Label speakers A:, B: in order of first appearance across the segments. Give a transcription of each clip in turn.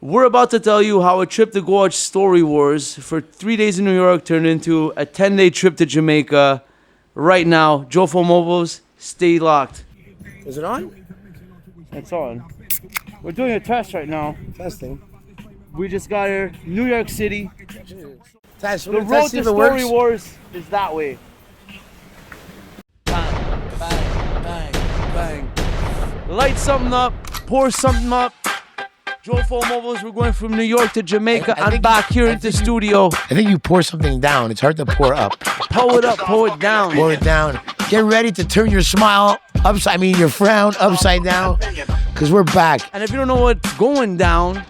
A: We're about to tell you how a trip to go watch Story Warz for 3 days in New York turned into a 10-day trip to Jamaica. Right now, JOFO mobiles, stay locked.
B: Is it on?
A: It's on. We're doing a test right now.
B: Testing.
A: We just got here, New York City.
B: Test.
A: The road to Story Warz is that way. Bang, bang, bang, bang. Light something up, pour something up. JOFO mobiles, we're going from New York to Jamaica. I'm back here in the studio.
B: I think you pour something down. It's hard to pour up.
A: Pour it up, pour it down.
B: Pour it down. Get ready to turn your smile your frown upside down, because we're back.
A: And if you don't know what's going down,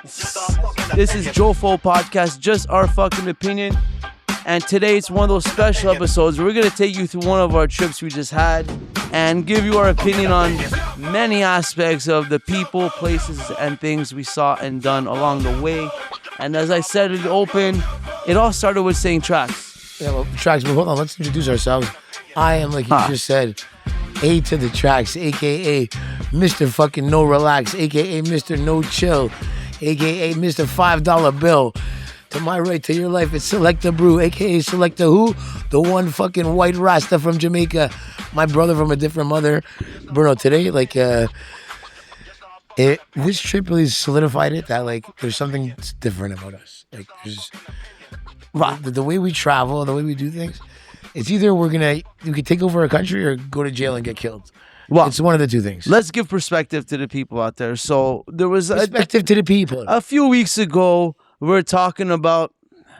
A: this is JOFO Podcast, just our fucking opinion. And today it's one of those special episodes. We're going to take you through one of our trips we just had and give you our opinion on many aspects of the people, places, and things we saw and done along the way. And as I said in the open, it all started with saying tracks.
B: Yeah, well, tracks, but hold on, let's introduce ourselves. I am, like you just said, A to the tracks, a.k.a. Mr. fucking No Relax, a.k.a. Mr. No Chill, a.k.a. Mr. $5 Bill. To my right, to your left, it's Selecta Bru, a.k.a. Selecta who? The one fucking white Rasta from Jamaica. My brother from a different mother. Bruno, today, this trip really solidified it that, there's something different about us. There's the way we travel, the way we do things. It's either we could take over a country or go to jail and get killed. Well, it's one of the two things.
A: Let's give perspective to the people out there. So there was
B: perspective to the people.
A: A few weeks ago, we're talking about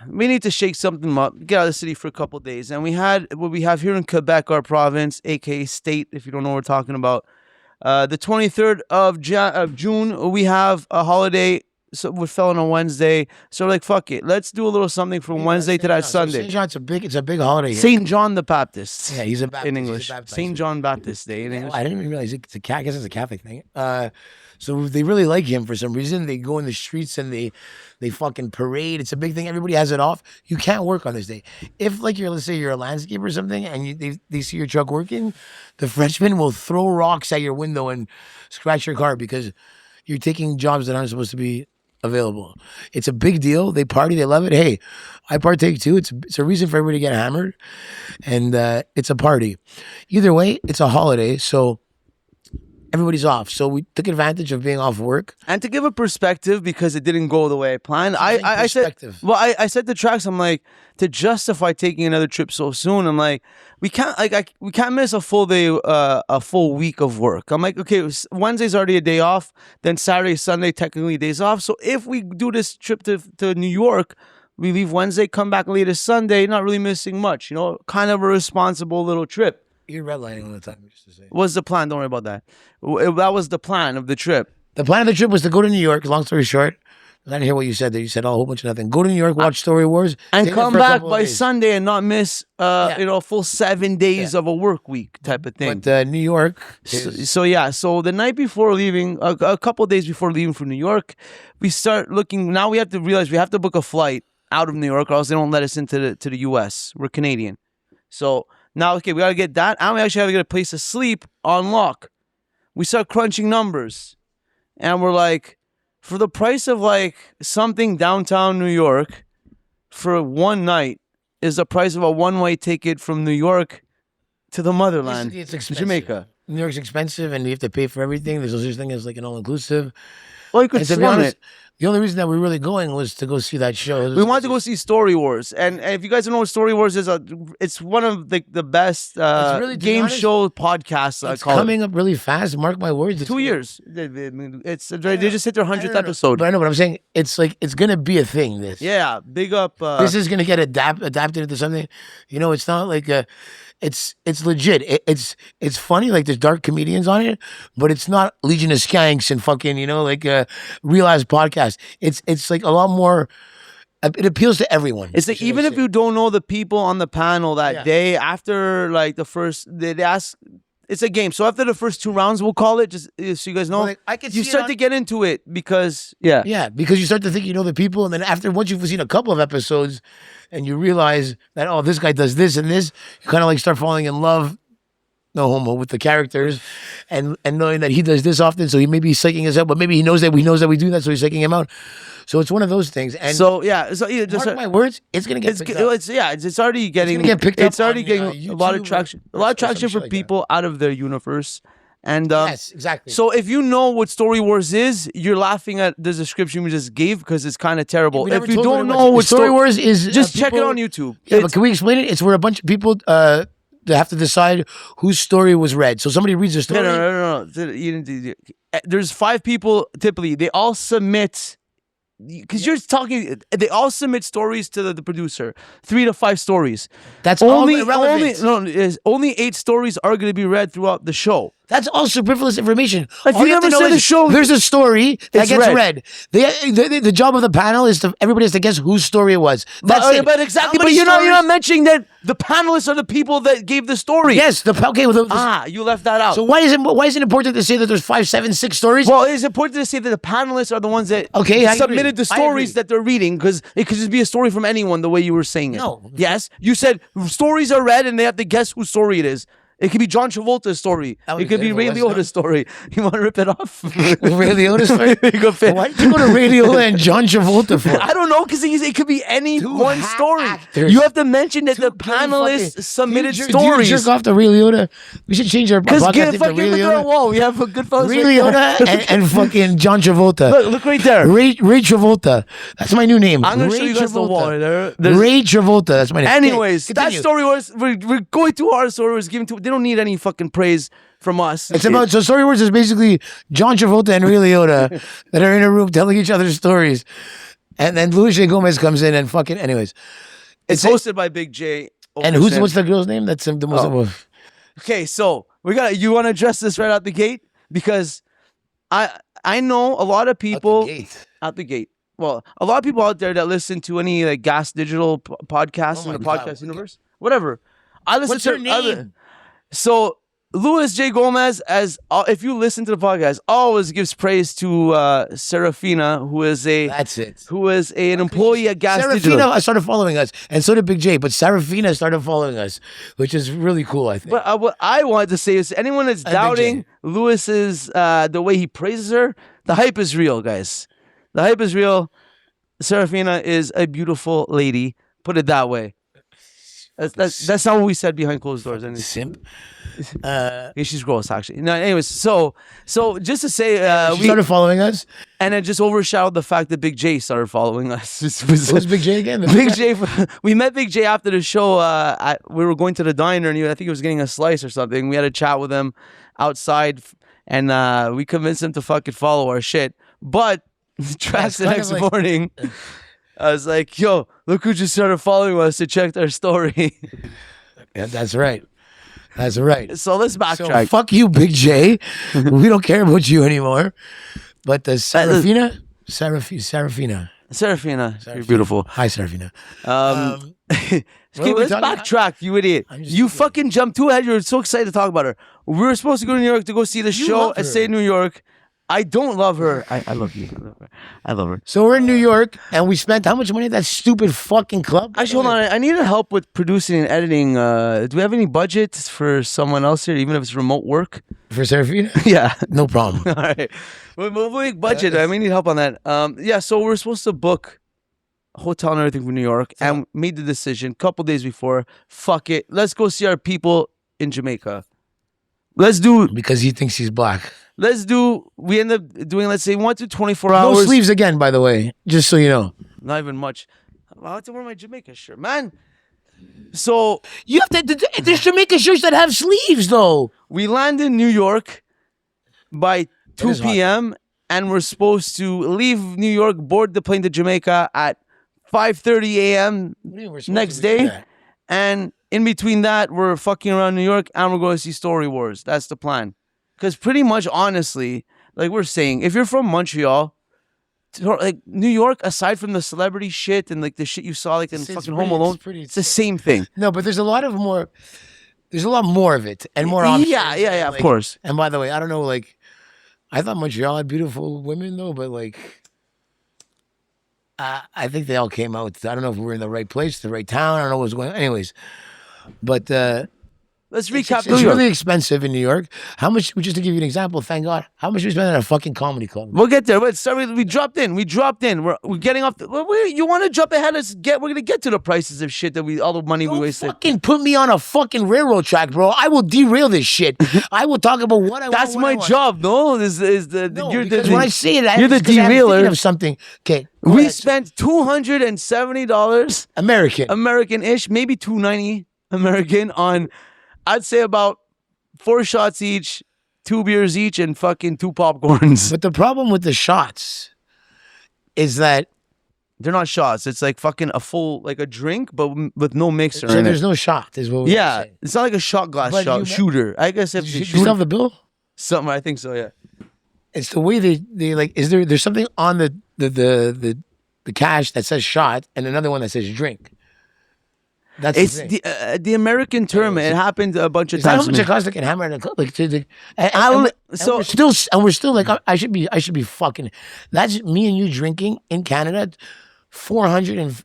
A: we need to shake something up, get out of the city for a couple of days. And we had what we have here in Quebec, our province, aka state, if you don't know what we're talking about. The 23rd of June, we have a holiday. So we fell on a Wednesday. So we're like, fuck it. Let's do a little something from Wednesday to that Sunday.
B: St. John, it's a big holiday here.
A: St. John the Baptist.
B: Yeah, he's a Baptist.
A: In English. St. John Baptist Day in English.
B: I didn't even realize I guess it's a Catholic thing. So they really like him for some reason. They go in the streets and they fucking parade. It's a big thing. Everybody has it off. You can't work on this day. If let's say you're a landscaper or something and they see your truck working, the Frenchmen will throw rocks at your window and scratch your car because you're taking jobs that aren't supposed to be available. It's a big deal. They party. They love it. Hey, I partake too. It's a reason for everybody to get hammered, and it's a party. Either way, it's a holiday, so everybody's off. So we took advantage of being off work.
A: And to give a perspective, because it didn't go the way I planned, I said to Trax, I'm like, to justify taking another trip so soon, I'm like, we can't miss a full day, a full week of work. I'm like, okay, Wednesday's already a day off, then Saturday, Sunday, technically days off. So if we do this trip to New York, we leave Wednesday, come back later Sunday, not really missing much, kind of a responsible little trip.
B: You're redlining all the time, just to say.
A: What's the plan? Don't worry about that. That was the plan of the trip.
B: The plan of the trip was to go to New York, long story short. I didn't hear what you said there. You said a whole bunch of nothing. Go to New York, watch Story Warz.
A: And come back by Sunday and not miss, a full 7 days of a work week type of thing.
B: But New York
A: So the night before leaving, a couple of days before leaving from New York, we start looking. Now we have to realize we have to book a flight out of New York or else they don't let us into the U.S. We're Canadian. So now, okay, we got to get that. And we actually have to get a place to sleep on lock. We start crunching numbers. And we're like, for the price of something downtown New York for one night is the price of a one-way ticket from New York to the motherland,
B: it's expensive.
A: Jamaica.
B: New York's expensive and you have to pay for everything. There's no such thing as an all-inclusive.
A: Well, you could slum it.
B: The only reason that we're really going was to go see that show.
A: We wanted to go see Story Warz, and if you guys don't know what Story Warz is, it's one of the best game show podcasts.
B: It's coming up really fast. Mark my words.
A: 2 years. They just hit their 100th episode.
B: But I know what I'm saying. It's gonna be a thing.
A: Yeah, big up.
B: This is gonna get adapted into something. It's not like a. It's legit. It's funny. There's dark comedians on it, but it's not Legion of Skanks and fucking Real Ass Podcast. It's a lot more. It appeals to everyone.
A: It's even if you don't know the people on the panel that day, after the first, they ask. It's a game. So after the first 2 rounds, we'll call it, just so you guys know, you start to get into it because,
B: because you start to think you know the people. And then once you've seen a couple of episodes and you realize that, oh, this guy does this and this, you kind of start falling in love no homo, with the characters, and knowing that he does this often, so he may be psyching us out, but maybe he knows that we do that, so he's psyching him out. So it's one of those things. And
A: so just
B: mark my words, it's gonna get picked up.
A: it's already getting
B: get picked up
A: It's already
B: on,
A: getting a lot of
B: YouTube
A: traction.
B: or
A: A lot of
B: some
A: traction
B: shit
A: for
B: like that.
A: people out of their universe. And
B: Yes, exactly.
A: so if you know what Story Wars is, you're laughing at the description we just gave because it's kind of terrible.
B: We never
A: If you
B: told
A: don't
B: anyone.
A: know what
B: Story Wars is,
A: just check it
B: people-
A: on YouTube.
B: Yeah, but can we explain it? It's where a bunch of people they have to decide whose story was read. So somebody reads a story.
A: No. You didn't there's 5 people typically. They all submit. Because you're talking, they all submit stories to the producer, 3 to 5 stories.
B: That's
A: Only
B: all irrelevant.
A: only 8 stories are going to be read throughout the show.
B: That's all superfluous information.
A: If
B: All
A: you
B: have to
A: never
B: know
A: said
B: is
A: the show,
B: there's a story that
A: it's
B: gets
A: read.
B: read. The job of the panel is everybody has to guess whose story it was. That's it.
A: But exactly.
B: How
A: But
B: many
A: you're not
B: stories-
A: mentioning that the panelists are the people that gave the story.
B: Yes. Okay. Well,
A: You left that out.
B: so why is it important to say that there's 5, 7, 6 stories?
A: Well, it's important to say that the panelists are the ones that
B: Okay, I
A: submitted
B: agree.
A: the
B: I
A: stories
B: agree.
A: that they're reading, because it could just be a story from anyone the way you were saying it.
B: No.
A: Yes? You said stories are read and they have to guess whose story it is. It could be John Travolta's story.
B: would
A: It could be
B: be
A: Ray
B: terrible.
A: Liotta's story. You want to rip it off?
B: Ray Liotta's story?
A: You go fit.
B: Why did you go to Ray Liotta and John Travolta for?
A: I don't know, because it could be any
B: Two
A: one
B: hot
A: story.
B: actors.
A: You have to mention that the
B: Two gay
A: panelists
B: fucking-
A: submitted
B: do you
A: stories.
B: jerk off to Ray Liotta? We should change our
A: Because
B: podcast
A: get
B: name to
A: fucking
B: Ray
A: look at our
B: Liotta.
A: wall. We have a good fellas
B: Ray
A: right there.
B: Liotta and fucking John Travolta.
A: Look right there.
B: Ray Travolta. That's my new name.
A: I'm gonna
B: Ray
A: show you guys the
B: Travolta.
A: wall right there. There's-
B: Ray Travolta. That's my name.
A: Anyways,
B: Okay,
A: that
B: continue.
A: Story Wars, we're going to our Story Wars. Giving to they don't need any fucking praise from us.
B: It's about so Story Wars is basically John Travolta and Ray Liotta that are in a room telling each other stories, and then Luis J. Gomez comes in and fucking anyways.
A: It's hosted by Big Jay.
B: And
A: Oakerson.
B: what's the girl's name? That's the most.
A: Okay, so you want to address this right out the gate, because I know a lot of people out the gate. Well, a lot of people out there that listen to any like Gas Digital podcasts
B: Oh
A: in the
B: my God.
A: podcast universe, whatever. I listen
B: What's
A: to
B: her name?
A: So Luis J. Gomez, if you listen to the podcast, always gives praise to Serafina, who is
B: That's it.
A: an employee at Gas Digital.
B: Serafina started following us, and so did Big J. But Serafina started following us, which is really cool. I think.
A: But what I wanted to say is, anyone that's
B: Big
A: doubting
B: J.
A: Lewis's the way he praises her, the hype is real, guys. The hype is real. Serafina is a beautiful lady. Put it that way. That's not what we said behind closed doors. And
B: Simp.
A: yeah, she's gross, actually. No, anyways, so just to say,
B: She started following us.
A: and it just overshadowed the fact that Big J started following us.
B: Who's Big J again?
A: Big J, we met Big J after the show. We were going to the diner, and I think he was getting a slice or something. We had a chat with him outside, and we convinced him to fucking follow our shit. But Trax the
B: kind
A: next
B: of like-
A: morning, I was like, "Yo, look who just started following us to check their story."
B: Yeah, that's right. That's right.
A: So let's
B: So
A: backtrack.
B: fuck you, Big J. We don't care about you anymore. But the Serafina.
A: Serafina, you're beautiful.
B: Hi, Serafina.
A: Okay,
B: were we
A: let's
B: talking about?
A: backtrack, you idiot.
B: I'm just
A: You
B: kidding.
A: fucking jumped too ahead. You're so excited to talk about her. We were supposed to go to New York to go see the show
B: love
A: and
B: her.
A: stay in New York. I don't love her. I love you. I love her.
B: So we're in New York, and we spent how much money at that stupid fucking club?
A: Actually, hold on. I needed help with producing and editing. Do we have any budget for someone else here, even if it's remote work?
B: For Serafina?
A: Yeah.
B: No problem.
A: All right. We'll make budget. I may need help on that. Yeah, so we're supposed to book a hotel and everything for New York, and made the decision a couple days before. Fuck it. Let's go see our people in Jamaica.
B: Because he thinks he's black.
A: We end up doing, let's say, 1 to 24
B: No
A: hours.
B: sleeves again, by the way. Just so you know.
A: Not even much. I'll have to wear my Jamaica shirt, man. So
B: You have to. There's Jamaica shirts that have sleeves, though.
A: we land in New York by 2
B: is hot.
A: p.m. and we're supposed to leave New York, board the plane to Jamaica at 5:30 a.m. next day. And in between that, we're fucking around New York and we're going to see Story Wars. That's the plan. Because pretty much, honestly, like we're saying, if you're from Montreal, like New York, aside from the celebrity shit and like the shit you saw like in
B: It's
A: fucking
B: pretty-
A: Home Alone,
B: it's pretty-
A: it's the same thing.
B: No, but there's a lot more of it and more options.
A: Yeah,
B: and,
A: of
B: like-
A: course.
B: And by the way, I don't know, like, I thought Montreal had beautiful women though, but like, I think they all came out. I don't know if we were in the right place, the right town. I don't know what was going on. Anyways, but
A: Let's recap
B: It's
A: New York.
B: really expensive in New York. How much? Just to give you an example, thank God. How much we spend at a fucking comedy club?
A: We'll get there. Wait, sorry, we dropped in. We're getting off. You want to jump ahead? We're gonna get to the prices of shit that all the money we
B: Don't
A: wasted.
B: fucking put me on a fucking railroad track, bro. I will derail this shit. I will talk about what I want.
A: That's my job. No,
B: No,
A: you're
B: because when I say it,
A: you're the derailer
B: of something. Okay,
A: we spent $270 American-ish, maybe $290 American on. I'd say about 4 shots each, 2 beers each, and fucking 2 popcorns.
B: But the problem with the shots is that
A: they're not shots. It's like fucking a full, like a drink, but with no mixer
B: so
A: in
B: there's
A: it.
B: no shot. Is what we're
A: Yeah,
B: saying.
A: it's not like a shot glass
B: But
A: shooter. I guess if
B: Did
A: they
B: you
A: shoot
B: still have the bill?
A: something, I think so. Yeah.
B: It's the way they like. Is there's something on the cash that says shot and another one that says drink. That's
A: It's
B: the thing.
A: the American term. It happened a bunch of
B: Is that
A: times.
B: how much it costs to get hammered in a club? Like,
A: So-
B: we're still like I should be fucking. That's me and you drinking in Canada, $450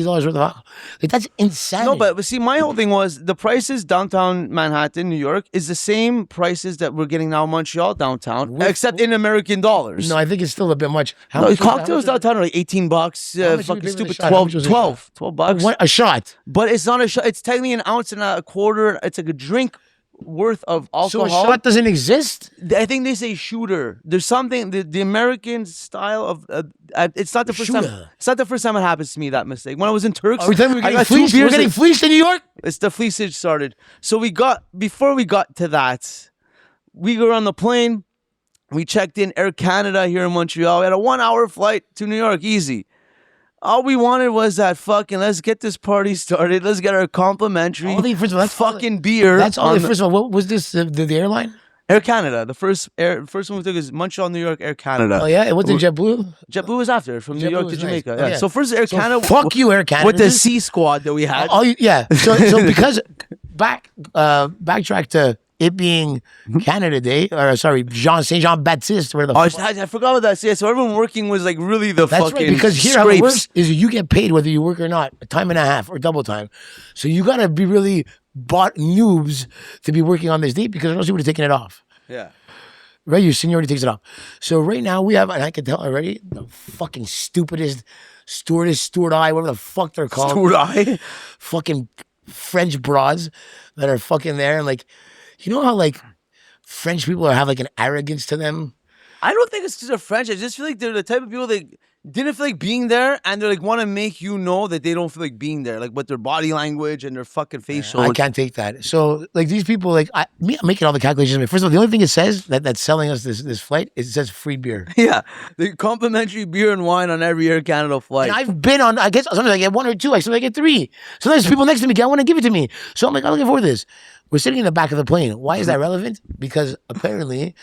B: worth of alcohol. Like that's insanity.
A: No, but see, my whole thing was the prices downtown Manhattan, New York, is the same prices that we're getting now in Montreal downtown, except in American dollars.
B: no, I think it's still a bit much. How
A: No,
B: much was-
A: cocktails
B: how much
A: downtown are like $18.
B: How much did we
A: Fucking
B: pay for the
A: stupid.
B: shot? How much was the
A: 12 bucks.
B: was- a shot?
A: But it's not a shot. It's technically an ounce and a quarter. It's like a drink worth of
B: So
A: alcohol.
B: a shot doesn't exist.
A: I think they say shooter. There's something the American style of it's not the first time.
B: Shooter.
A: It's not the first time it happens to me. That mistake. When I was in Turks,
B: Are we telling me
A: I
B: we're
A: got
B: getting
A: 2
B: fleeced? We're
A: beers.
B: getting fleeced in New York.
A: It's the fleecage started. So before we got to that, we were on the plane. We checked in Air Canada here in Montreal. We had a 1-hour flight to New York, easy. All we wanted was that fucking let's get this party started. Let's get our complimentary
B: First of all, that's
A: fucking beer.
B: That's all.
A: on
B: First of all, what was this? The airline?
A: Air Canada. The first one we took is Montreal, New York, Air Canada.
B: Oh yeah, and what's the JetBlue?
A: JetBlue was after from New
B: JetBlue
A: York to
B: was nice.
A: Jamaica.
B: Oh,
A: Yeah.
B: yeah.
A: So first Air Canada.
B: Fuck you, Air Canada.
A: With the C squad that we had.
B: So because backtrack to it being Canada Day, or sorry, Saint Jean Baptiste, where the
A: Oh,
B: fuck.
A: I forgot about that. Yeah, so everyone working was like really the
B: That's
A: fucking
B: right, because here
A: scrapes.
B: how it works is you get paid whether you work or not, a time and a half or double time. So you gotta be really bought noobs to be working on this date because else you would have taken it off.
A: Yeah.
B: Right, your seniority takes it off. So right now we have, and I can tell already, the fucking stupidest steward eye, whatever the fuck they're called.
A: Steward eye.
B: Fucking French broads that are fucking there. And like, you know how like French people have like an arrogance to them?
A: I don't think it's because they're French. I just feel like they're the type of people that didn't feel like being there, and they're like want to make you know that they don't feel like being there, like with their body language and their fucking facial.
B: I can't take that. So like these people, like I'm making all the calculations. First of all, the only thing it says that's selling us this flight is it says free beer.
A: Yeah, the complimentary beer and wine on every Air Canada flight.
B: And I've been on, I guess sometimes I get 1 or 2, sometimes I get 3. Sometimes people next to me want to give it to me. So I'm like, I'm looking forward to this. We're sitting in the back of the plane. Why is that relevant? Because apparently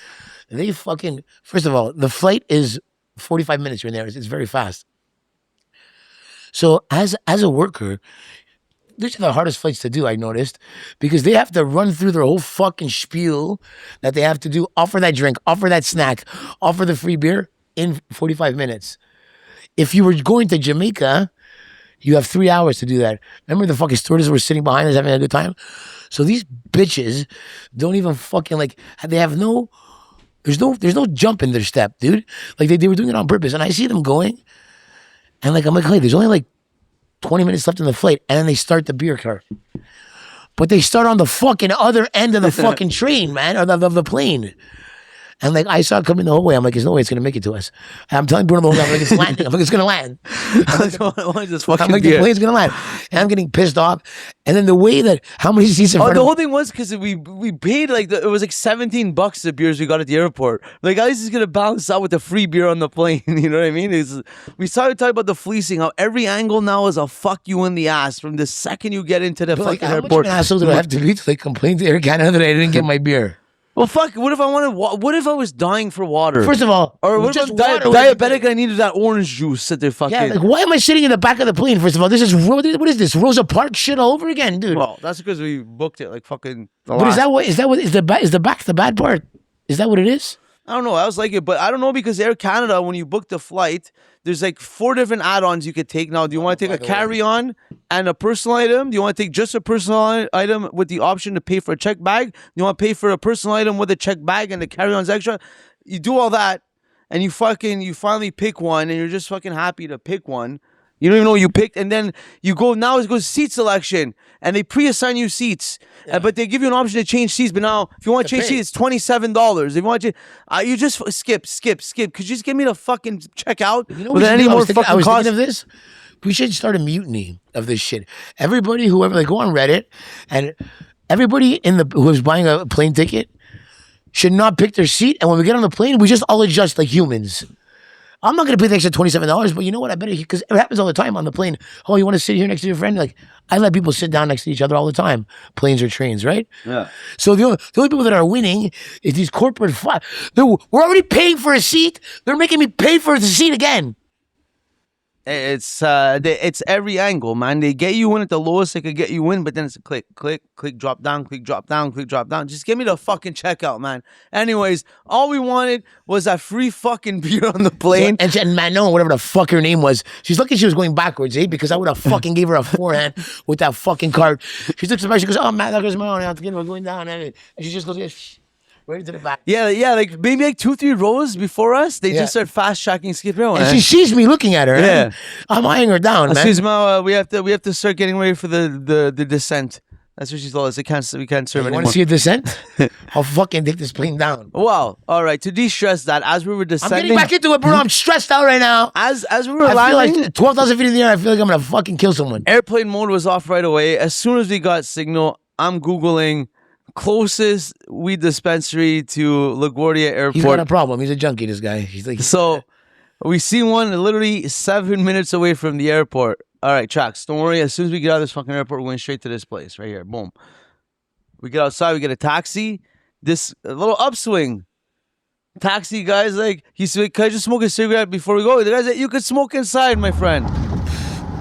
B: they fucking, first of all, the flight is 45 minutes you're in there. It's very fast. So as a worker, these are the hardest flights to do, I noticed, because they have to run through their whole fucking spiel that they have to do, offer that drink, offer that snack, offer the free beer in 45 minutes. If you were going to Jamaica, you have 3 hours to do that. Remember the fucking stewardess were sitting behind us having a good time? So these bitches don't even fucking like, they have no, there's no jump in their step, dude. Like they were doing it on purpose. And I see them going and like, I'm like, hey, there's only like 20 minutes left in the flight. And then they start the beer cart. But they start on the fucking other end of the fucking train, man, or the plane. And like I saw it coming the whole way. I'm like, there's no way it's gonna make it to us. And I'm telling Bruno the whole time, I'm like, it's landing. I'm like, it's gonna land. I'm like, the plane's gonna land. And I'm getting pissed off. And then the way that how many seats in front
A: the
B: of
A: whole thing was because we paid like it was like $17 the beers we got at the airport. Like, I was just gonna balance out with the free beer on the plane. You know what I mean? We started talking about the fleecing. How every angle now is a fuck you in the ass from the second you get into the
B: like,
A: fucking
B: how much
A: airport.
B: of an asshole do I have to be to like complain to Air Canada that I didn't get my beer?
A: Well, fuck. What if I wanted? What if I was dying for water?
B: First of all,
A: or what if
B: just
A: I'm
B: water
A: diabetic and I needed that orange juice that they're fucking.
B: Yeah, like why am I sitting in the back of the plane? First of all, this is what is this Rosa Parks shit all over again, dude?
A: Well, that's because we booked it like fucking.
B: But is the back the bad part? Is that what it is?
A: I don't know. I was like it, but I don't know because Air Canada, when you book the flight, there's like 4 different add-ons you could take. Now, do you want to take a carry-on and a personal item? Do you want to take just a personal item with the option to pay for a check bag? Do you want to pay for a personal item with a check bag and the carry-on's extra? You do all that, and you finally pick one, and you're just fucking happy to pick one. You don't even know what you picked, and then you go, now it goes seat selection, and they pre-assign you seats, but they give you an option to change seats, but now, if you want to change seats, it's $27. If you want to you just skip. Could you just give me the fucking checkout without any more fucking cost?
B: I was thinking of this. We should start a mutiny of this shit. Everybody, whoever, like, go on Reddit, and everybody who is buying a plane ticket should not pick their seat, and when we get on the plane, we just all adjust like humans. I'm not going to pay the extra $27, but you know what? I bet because it happens all the time on the plane. Oh, you want to sit here next to your friend? Like, I let people sit down next to each other all the time, planes or trains, right?
A: Yeah.
B: So the only people that are winning is these corporate. We're already paying for a seat. They're making me pay for the seat again.
A: It's every angle, man. They get you in at the lowest they could get you in, but then it's a click, drop down, click, drop down, click, drop down. Just give me the fucking checkout, man. Anyways, all we wanted was that free fucking beer on the plane.
B: And Manon, whatever the fuck her name was, she's lucky she was going backwards, because I would have fucking gave her a forehand with that fucking card. She looks back, she goes, oh man, that goes Manon, we're going down, and she just goes, right into the back.
A: Yeah, like maybe like 2-3 rows before us, they just start fast tracking skip around.
B: And she sees me looking at her. Yeah, I'm eyeing her down, man.
A: Excuse me, we have to start getting ready for the descent. That's what she told us. We can't serve anymore.
B: You want to see a descent? I'll fucking take this plane down.
A: Wow. All right. To de-stress that, as we were descending,
B: I'm getting back into it, bro. I'm stressed out right now.
A: As we were landing,
B: feel like 12,000 feet in the air, I feel like I'm gonna fucking kill someone.
A: Airplane mode was off right away. As soon as we got signal, I'm Googling closest weed dispensary to LaGuardia Airport.
B: He's got a problem. He's a junkie, this guy. He's like,
A: so we see one literally 7 minutes away from the airport. All right, Traxxx, don't worry. As soon as we get out of this fucking airport, we're going straight to this place right here. Boom. We get outside, we get a taxi. A little upswing. Taxi guy's like, he said, can I just smoke a cigarette before we go? The guy's like, you could smoke inside, my friend.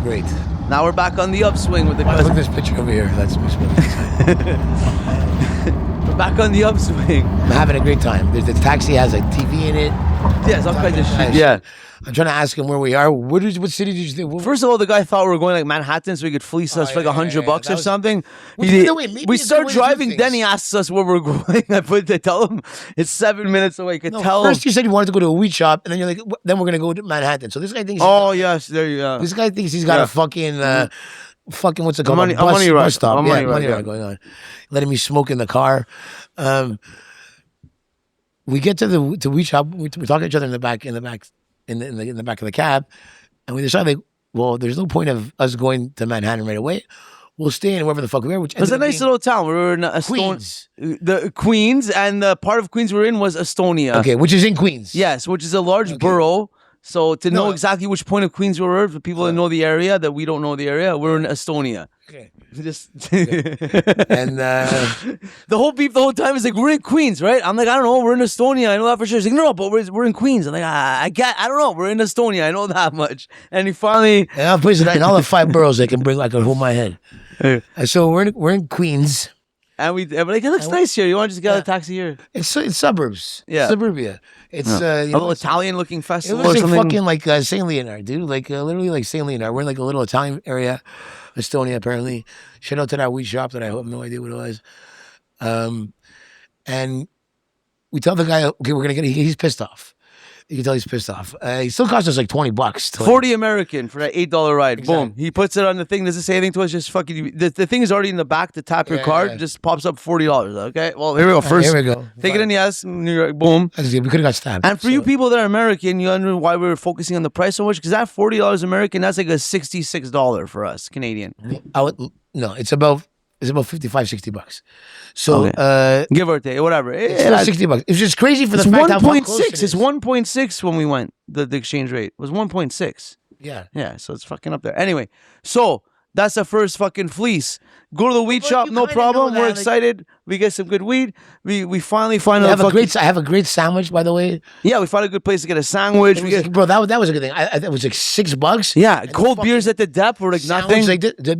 B: Great.
A: Now we're back on the upswing with the
B: Look at this picture over here. That's me smoking inside.
A: We're back on the upswing.
B: I'm having a great time. The taxi has like TV in it.
A: Yes, all kinds of shit. Yeah.
B: I'm trying to ask him where we are. What city did you think?
A: First of all, the guy thought we were going like Manhattan, so he could fleece us for like $100 or something. We start driving. Then he asks us where we're going. I tell him it's 7 minutes away.
B: First you said you wanted to go to a weed shop, and then you're like, then we're gonna go to Manhattan. So this guy thinks.
A: Oh yes, there you go.
B: This guy thinks he's got a fucking what's it called?
A: Money
B: bus stop.
A: Money
B: ride going on. Letting me smoke in the car. We get to the weed shop. We talk to each other in the back of the cab, and we decide like, well, there's no point of us going to Manhattan right away. We'll stay in wherever the fuck we are. Which
A: it's a nice little town. We were in
B: Queens.
A: The Queens, and the part of Queens we're in was Estonia.
B: Okay, which is in Queens.
A: Yes, which is a large borough. So to know exactly which point of Queens we were, for people that know the area, that we don't know the area, we're in Estonia.
B: Okay.
A: And the whole beef the whole time is like, we're in Queens, right? I'm like, I don't know, we're in Estonia. I know that for sure. He's like, no, but we're in Queens. I'm like, I don't know, we're in Estonia. I know that much. And he finally,
B: in all the 5 boroughs, I can hold my head. So we're in Queens.
A: And we're like, it looks nice here. You want to just get a taxi here?
B: It's suburbs.
A: Yeah.
B: Suburbia. It's
A: a little Italian-looking festival.
B: It looks like fucking like Saint Leonard, dude. Like literally like Saint Leonard. We're in like a little Italian area, Estonia apparently. Shout out to that weed shop that I have no idea what it was. And we tell the guy, okay, we're gonna he's pissed off. You can tell he's pissed off. He still cost us like $20.
A: 40 American for that $8 ride. Exactly. Boom. He puts it on the thing. Does it say anything to us? Just fucking. The thing is already in the back to tap your card. Yeah. Just pops up $40. Okay. Well, here we go. First,
B: here we go.
A: Take it in the ass. New York. Boom.
B: We could have got stabbed.
A: And for you people that are American, you wonder why we're focusing on the price so much? Because that $40 American, that's like a $66 for us Canadian.
B: No, it's about $55, $60. So
A: give or take, whatever.
B: It's $60. It's just crazy for the fact how close it is.
A: It's 1.6 when we went. The exchange rate was 1.6.
B: Yeah.
A: So it's fucking up there. Anyway, so that's the first fucking fleece. Go to the weed shop, no problem. We're excited. We get some good weed. We finally find
B: I have a great sandwich, by the way.
A: Yeah, we found a good place to get a sandwich.
B: Bro, that was a good thing. It was like $6.
A: Yeah, cold beers at the depth were like nothing.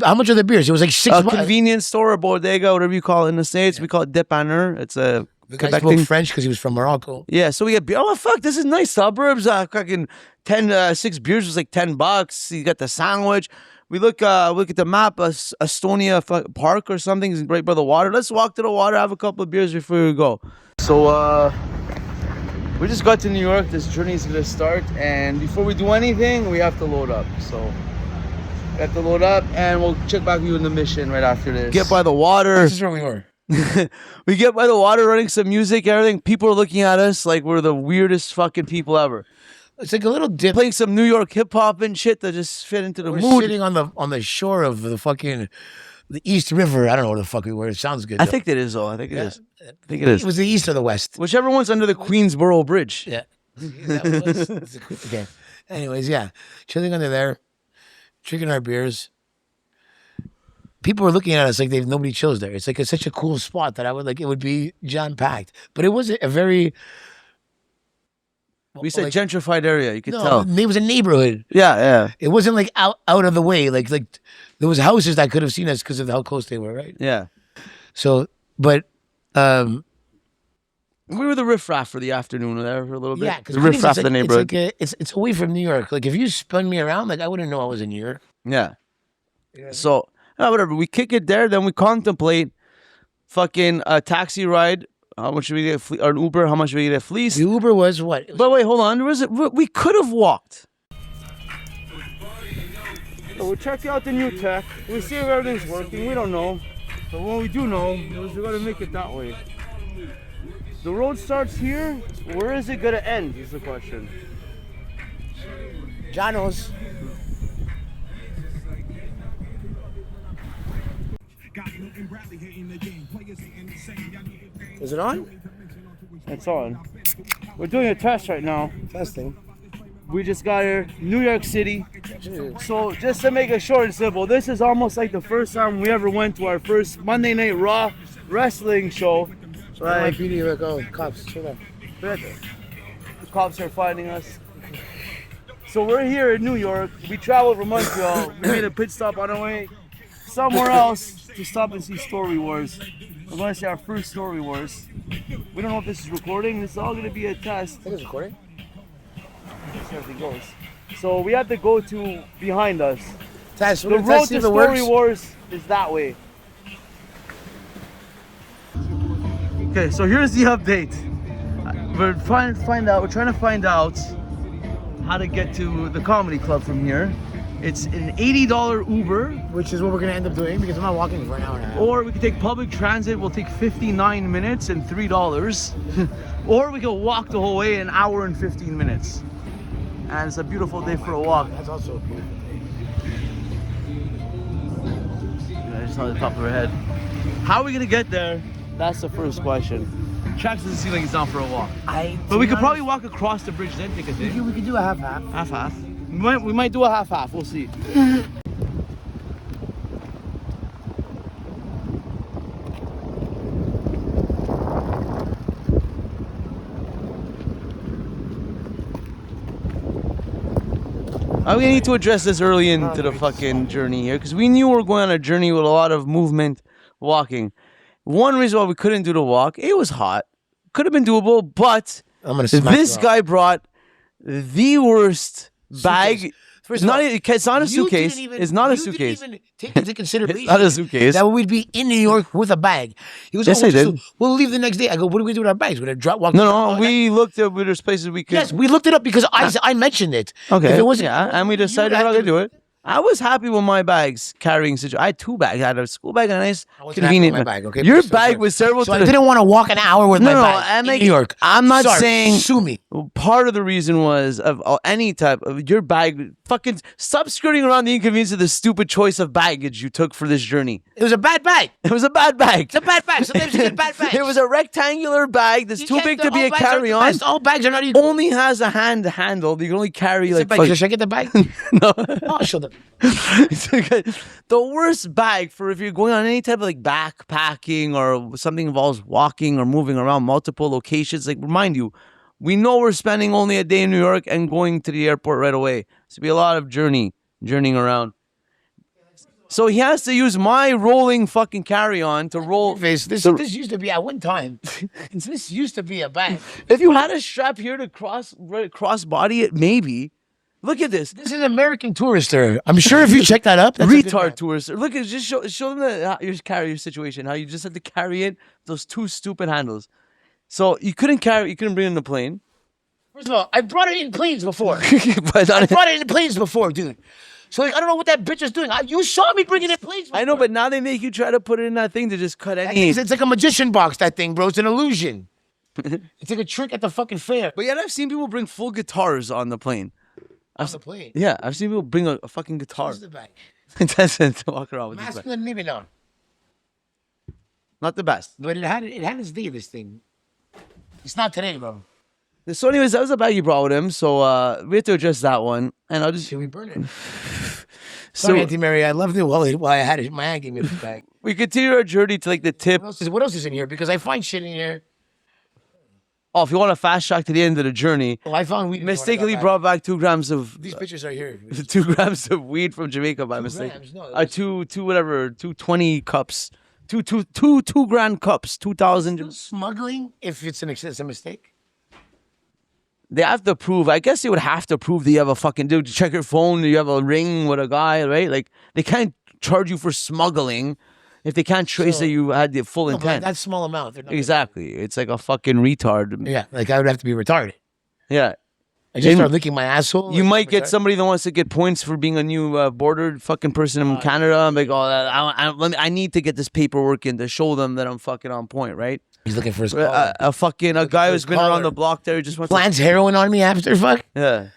B: How much are the beers? It was like $6.
A: A convenience store, or bodega, whatever you call it in the States. We call it dépanneur. It's a
B: The guy
A: Quebec
B: spoke
A: thing.
B: French because he was from Morocco.
A: Yeah, so we get beer. Oh fuck, this is nice suburbs. Fucking 6 beers was like $10. You got the sandwich. We look at the map, Estonia Park or something is right by the water. Let's walk to the water, have a couple of beers before we go. So we just got to New York. This journey is gonna start, and before we do anything, we have to load up. So we have to load up, and we'll check back with you in the mission right after this. Get by the water.
B: This is where we were.
A: We get by the water, running some music, everything. People are looking at us like we're the weirdest fucking people ever.
B: It's like a little dip.
A: Playing some New York hip hop and shit that just fit into the
B: We're
A: mood.
B: sitting on the shore of the East River. I don't know where the fuck we were. It sounds good.
A: I
B: though.
A: think it is, though. I think it is.
B: I
A: think it is.
B: It was the East or the West.
A: Whichever one's under the Queensboro Bridge.
B: Yeah. Okay. Anyways, yeah, chilling under there, drinking our beers. People were looking at us like nobody chills there. It's like such a cool spot that it would be jam packed. But it was a very
A: We said gentrified area. You could tell.
B: It was a neighborhood.
A: Yeah.
B: It wasn't like out of the way. Like there was houses that could have seen us because of how close they were, right?
A: Yeah.
B: So, but
A: we were the riffraff for the afternoon there for a little bit.
B: yeah, because
A: the riffraff of the neighborhood.
B: It's away from New York. Like if you spun me around, I wouldn't know I was in New York.
A: Yeah. So whatever. We kick it there. Then we contemplate fucking a taxi ride. How much should we get? Or an Uber? How much should we get? Fleeced?
B: The Uber was what?
A: But wait, hold on. We could have walked. So we'll check out the new tech. We'll see if everything's working. We don't know. But what we do know is we're going to make it that way. The road starts here. Where is it going to end is the question.
B: Janos. Is it on?
A: It's on. We're doing a test right now.
B: Testing.
A: We just got here, New York City. So just to make it short and simple, this is almost like the first time we ever went to our first Monday Night Raw wrestling show.
B: Like, cops, chill out.
A: The cops are finding us. So we're here in New York. We traveled from Montreal. We made a pit stop on our way somewhere else to stop and see Story Warz. We're going to see our first Story Warz. We don't know if this is recording. This is all going to be a test.
B: I think it's recording.
A: See how everything goes. So we have to go to behind us.
B: Test.
A: The road to Story Warz is that way. Okay, so here's the update. We're trying to find out how to get to the comedy club from here. It's an $80 Uber.
B: Which is what we're going to end up doing because I'm not walking for an hour and a half.
A: Or we could take public transit. We'll take 59 minutes and $3. Or we could walk the whole way, an hour and 15 minutes. And it's a beautiful day for a walk.
B: That's also a beautiful day.
A: I just saw the top of her head. How are we going to get there? That's the first question. Traxxx doesn't seem like he's down for a walk. But we could probably walk across the bridge then take a day.
B: We could do a half-half.
A: Half-half. We might do a half-half. We'll see. We need to address this early into the fucking journey here because we knew we were going on a journey with a lot of movement, walking. One reason why we couldn't do the walk, it was hot. Could have been doable, but this guy brought the worst bag. It's not a suitcase. It's not a suitcase.
B: You didn't even take into consideration
A: It's not a suitcase.
B: that we'd be in New York with a bag. He was
A: Yes, I did.
B: We'll leave the next day. I go, what are we going to do with our bags? We're going to walk.
A: No, we looked at there's places we could.
B: Yes, we looked it up because I mentioned it.
A: Okay.
B: If it wasn't,
A: and we decided we're not going to do it. I was happy with my bags carrying situation. I had 2 bags. I had a school bag and a nice, convenient
B: my bag. Okay,
A: Your
B: so
A: bag
B: sorry.
A: was terrible.
B: So I didn't want to walk an hour with my bag in New York.
A: I'm not saying
B: sue me.
A: Part of the reason was of any type of your bag. Fucking stop skirting around the inconvenience of the stupid choice of baggage you took for this journey.
B: It was a bad bag.
A: It was a bad bag.
B: It's a bad bag. Sometimes you get bad bags.
A: It was a rectangular bag that's too big to be a carry-on.
B: All bags are not equal.
A: Only has a handle. You can only carry like.
B: Should I get the bag?
A: No.
B: Oh, shut up.
A: The worst bag for if you're going on any type of like backpacking or something involves walking or moving around multiple locations. Like, remind you, we know we're spending only a day in New York and going to the airport right away. It's be a lot of journeying around. So he has to use my rolling fucking carry-on to roll.
B: This used to be at one time. This used to be a bag.
A: If you had a strap here to cross body it, maybe. Look at this.
B: This is American Tourister. I'm sure if you check that up, that's
A: retard tourister. Look at just show them your carrier situation. How you just had to carry it. Those two stupid handles. So you couldn't bring it in the plane.
B: First of all, I brought it in planes before. I brought it in planes before, dude. So like, I don't know what that bitch is doing. You saw me bringing in planes before.
A: I know, but now they make you try to put it in that thing to just cut any.
B: It's like a magician box, that thing, bro. It's an illusion. It's like a trick at the fucking fair.
A: But yet I've seen people bring full guitars on the plane.
B: On the plane?
A: Yeah, I've seen people bring a fucking guitar.
B: Where's the back?
A: That's it, to walk around with this back.
B: Masculine, maybe not.
A: Not the best.
B: But it had its day, this thing. It's not today, bro.
A: So anyways, that was the bag you brought with him. So we have to address that one. And I'll just...
B: Should we burn it? Sorry, Auntie Mary. I loved it while I had it. My aunt gave me this bag.
A: We continue our journey to like the tip.
B: What else is in here? Because I find shit in here.
A: Oh, if you want to fast track to the end of the journey,
B: well, I found weed.
A: Mistakenly brought back 2 grams of.
B: These pictures are here.
A: 2 grams of weed from Jamaica by mistake.
B: No,
A: two 20 cups. Two grand cups. 2,000.
B: Smuggling? If it's a mistake.
A: They have to prove. I guess they would have to prove that you have a fucking dude. Check your phone. You have a ring with a guy, right? Like they can't charge you for smuggling if they can't trace that you had the full intent.
B: That small amount.
A: Exactly. It's like a fucking retard.
B: Yeah, like I would have to be retarded.
A: Yeah.
B: I just start licking my asshole.
A: You might get somebody that wants to get points for being a new border fucking person in Canada. I'm like, I need to get this paperwork in to show them that I'm fucking on point, right?
B: He's looking for his collar.
A: A guy who's been around the block there. Just wants
B: plants heroin on me after fuck.
A: Yeah.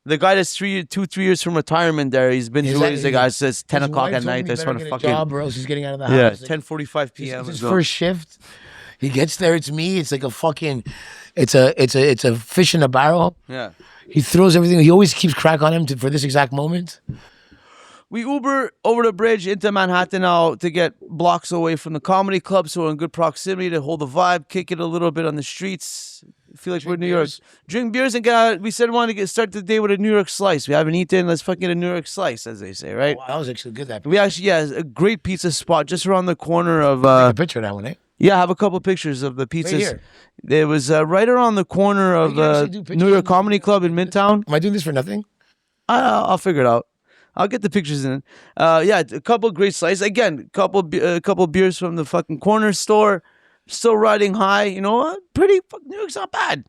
A: The guy that's 3 years from retirement there, he's been through it. He's the guy says 10 o'clock at night. That's when fucking
B: job, or else he's getting out of the house.
A: Yeah, 10:45 p.m.
B: It's his first shift. He gets there. It's me. It's like a fucking. It's a fish in a barrel.
A: Yeah.
B: He throws everything. He always keeps crack on him for this exact moment.
A: We Uber over the bridge into Manhattan now to get blocks away from the comedy club, so we're in good proximity to hold the vibe, kick it a little bit on the streets. Feel like we're in New York. Drink beers and we said we wanted to start the day with a New York slice. We haven't eaten. Let's fucking get a New York slice, as they say, right?
B: Oh, wow, that was actually good.
A: We actually, a great pizza spot just around the corner of.
B: Take a picture of that one, eh?
A: Yeah, I have a couple pictures of the pizzas.
B: Right here.
A: It was right around the corner of New York Comedy Club in Midtown.
B: Am I doing this for nothing?
A: I'll figure it out. I'll get the pictures in. Yeah, a couple great slices. Again, couple beers from the fucking corner store. Still riding high. You know what? New York's not bad.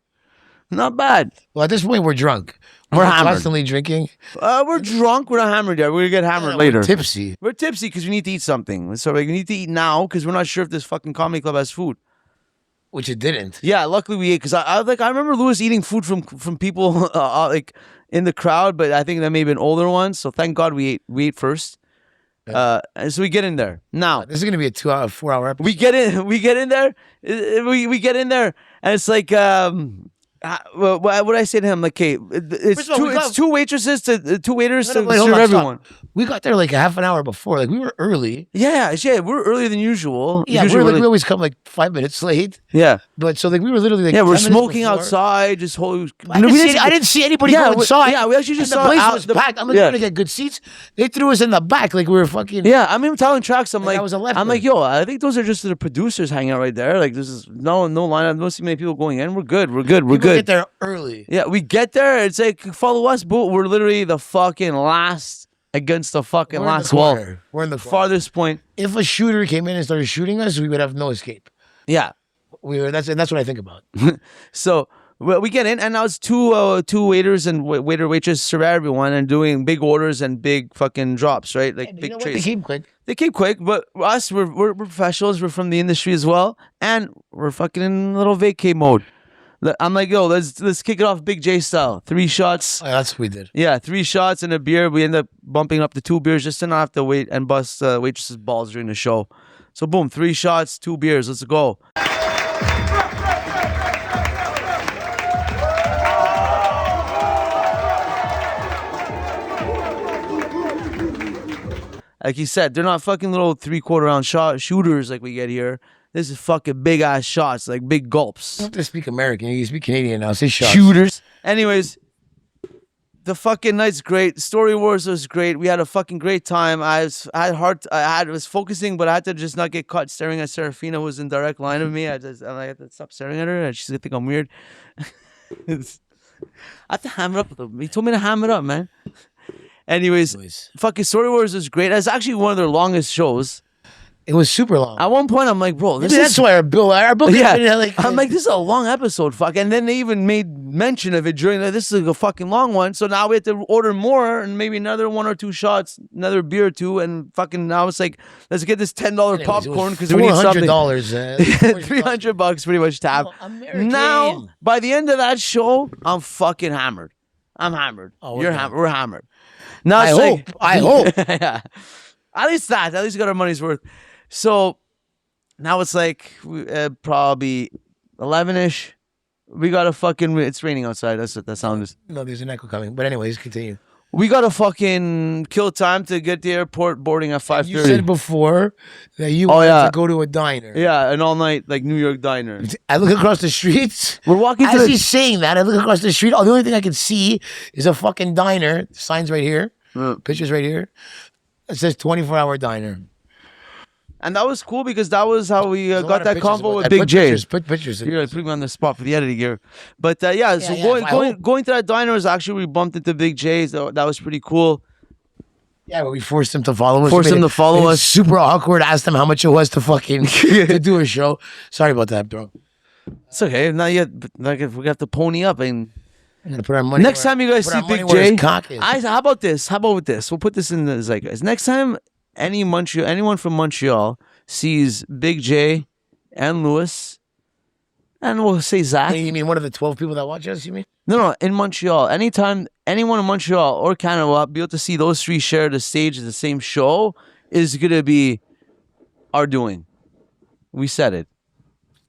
A: Not bad.
B: Well, at this point, we're drunk.
A: We're hammered.
B: Constantly drinking.
A: We're drunk. We're not hammered yet. We're going to get hammered later.
B: We're tipsy.
A: We're tipsy because we need to eat something. So we need to eat now because we're not sure if this fucking comedy club has food.
B: Which it didn't.
A: Yeah, luckily we ate because I remember Louis eating food from people like in the crowd, but I think that may have been older ones. So thank God we ate first. So we get in there now.
B: This is gonna be a 4-hour episode.
A: We get in there. We get in there, and it's like what would I say to him? Like, okay, it's two waitresses to 2 waiters to serve everyone.
B: We got there like a half an hour before. Like we were early.
A: Yeah, we're earlier than usual.
B: Yeah, we always come like 5 minutes late.
A: Yeah,
B: but so like we were literally like
A: we're smoking outside. Just I
B: didn't see anybody go inside.
A: Yeah, we actually just
B: saw the place was packed. I'm like, gonna get good seats. They threw us in the back like we were fucking.
A: Yeah, I mean, I'm telling Traxxx,
B: I'm
A: like, yo, I think those are just the producers hanging out right there. Like, this is no line. I don't see many people going in. We're good.
B: People get there early.
A: Yeah, we get there. It's like, follow us, but we're literally the fucking last against the fucking last wall.
B: We're in the
A: farthest point.
B: If a shooter came in and started shooting us, we would have no escape.
A: Yeah,
B: that's what I think about.
A: So we get in, and now it's two waiters and waitress serve everyone and doing big orders and big fucking drops, right? Like big trays. They came quick, but us, we're professionals. We're from the industry as well, and we're fucking in a little vacay mode. I'm like, yo, let's kick it off Big Jay style. 3 shots.
B: Oh, that's what we did.
A: Yeah, 3 shots and a beer. We end up bumping up to 2 beers just to not have to wait and bust waitresses' balls during the show. So boom, 3 shots, 2 beers. Let's go. Like he said, they're not fucking little 3/4 ounce shooters like we get here. This is fucking big ass shots, like big gulps.
B: You don't have to speak American. You speak Canadian now. Say shots.
A: Shooters. Anyways, the fucking night's great. Story Warz was great. We had a fucking great time. I was focusing, but I had to just not get caught staring at Serafina, who was in direct line of me. I had to stop staring at her, and she's gonna think I'm weird. I have to ham it up with him. He told me to ham it up, man. Anyways, fucking Story Warz was great. It's actually one of their longest shows.
B: It was super long.
A: At one point, I'm like, bro,
B: that's why our bill.
A: Yeah, I'm like, this is a long episode, fuck. And then they even made mention of it during this is a fucking long one. So now we have to order more and maybe another 1 or 2 shots, another beer or 2, and fucking now it's like, let's get this $10 popcorn because we need something.
B: $400.
A: $300 pretty much tap. Now, by the end of that show, I'm fucking hammered. I'm hammered. Oh, you're hammered. We're hammered. Now
B: I hope.
A: Yeah. At least we got our money's worth. So now it's like probably 11-ish. We got to fucking. It's raining outside. That's what that sound is.
B: No, there's an echo coming. But anyways, continue.
A: We got to fucking kill time to get to the airport boarding at 5:30.
B: You said before that you wanted to go to a diner.
A: Yeah, an all-night like New York diner.
B: I look across the streets.
A: We're walking
B: As he's saying that, I look across the street. The only thing I can see is a fucking diner. The sign's right here. Pictures right here. It says 24-hour diner.
A: And that was cool because that was how we got that convo with Big Jay.
B: Put pictures.
A: You're putting me on the spot for the editing here. But going to that diner was actually, we bumped into Big Jay. So that was pretty cool.
B: Yeah, but we forced him to follow us.
A: Forced him to follow us.
B: Super awkward. Asked him how much it was to fucking to do a show. Sorry about that, bro.
A: It's okay. Not yet. But like if we got to pony up and
B: put our money.
A: Next time you guys see Big Jay, how about this? How about this? We'll put this in the zeitgeist. Next time anyone from Montreal sees Big J and Lewis, and we'll say Zach.
B: You mean one of the 12 people that watch us? You mean?
A: No, in Montreal. Anytime anyone in Montreal or Canada will be able to see those 3 share the stage of the same show is gonna be our doing. We said it.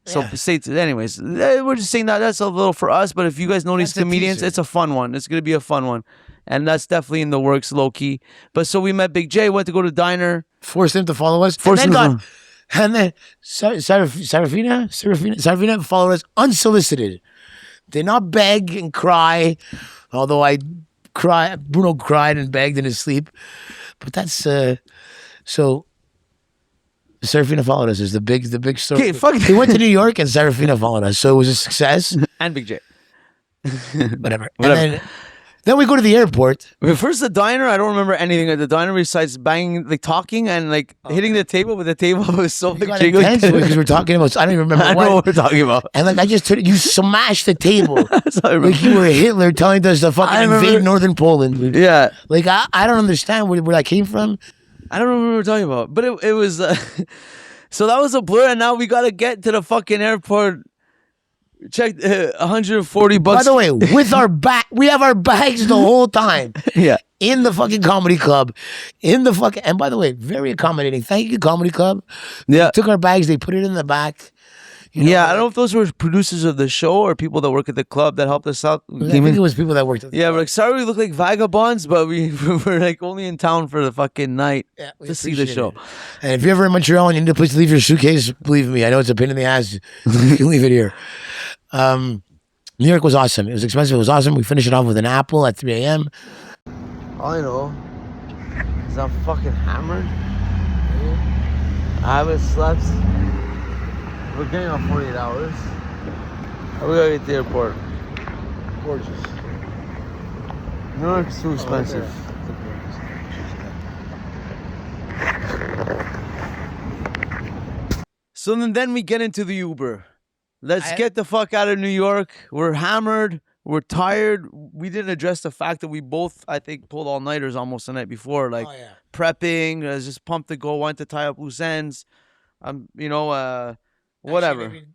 A: So anyways, we're just saying that's a little for us. But if you guys know these comedians, it's a fun one. It's gonna be a fun one. And that's definitely in the works, low key. But so we met Big J, went to go to diner.
B: Forced him to follow us. And then Serafina followed us unsolicited. Did not beg and cry. Although Bruno cried and begged in his sleep. But that's so Serafina followed us is the big story.
A: Okay, fuck.
B: He went to New York and Serafina followed us. So it was a success.
A: And Big J.
B: Whatever. And then we go to the airport.
A: First, the diner. I don't remember anything at the diner besides banging, like talking and like hitting the table. But the table was so like jiggling
B: because we're talking about. I don't even remember.
A: I don't know what we're talking about.
B: And like I just turned, you smashed the table like you were Hitler telling us to fucking invade northern Poland.
A: Yeah,
B: like I don't understand where that came from.
A: I don't remember what we're talking about. But it was so that was a blur. And now we got to get to the fucking airport. Check $140.
B: By the way, with our bag, we have our bags the whole time.
A: Yeah,
B: in the fucking comedy club, and by the way, very accommodating. Thank you, comedy club.
A: Yeah,
B: they took our bags, they put it in the back.
A: I don't know if those were producers of the show or people that work at the club that helped us out.
B: I think it was people that worked at the club.
A: We're like, sorry we look like vagabonds, but we were like only in town for the fucking night to see the show.
B: And if you're ever in Montreal and you need a place to leave your suitcase, believe me, I know it's a pain in the ass. You can leave it here. New York was awesome. It was expensive. It was awesome. We finished it off with an apple at 3 a.m.
A: All I know is I'm fucking hammered. I haven't slept. We're getting on 48 hours. We gotta get to the airport.
B: Gorgeous.
A: New York's too expensive. So then we get into the Uber. Let's get the fuck out of New York. We're hammered. We're tired. We didn't address the fact that we both, I think, pulled all-nighters almost the night before. Like prepping, just pumped to go, wanted to tie up loose ends. Whatever. Actually,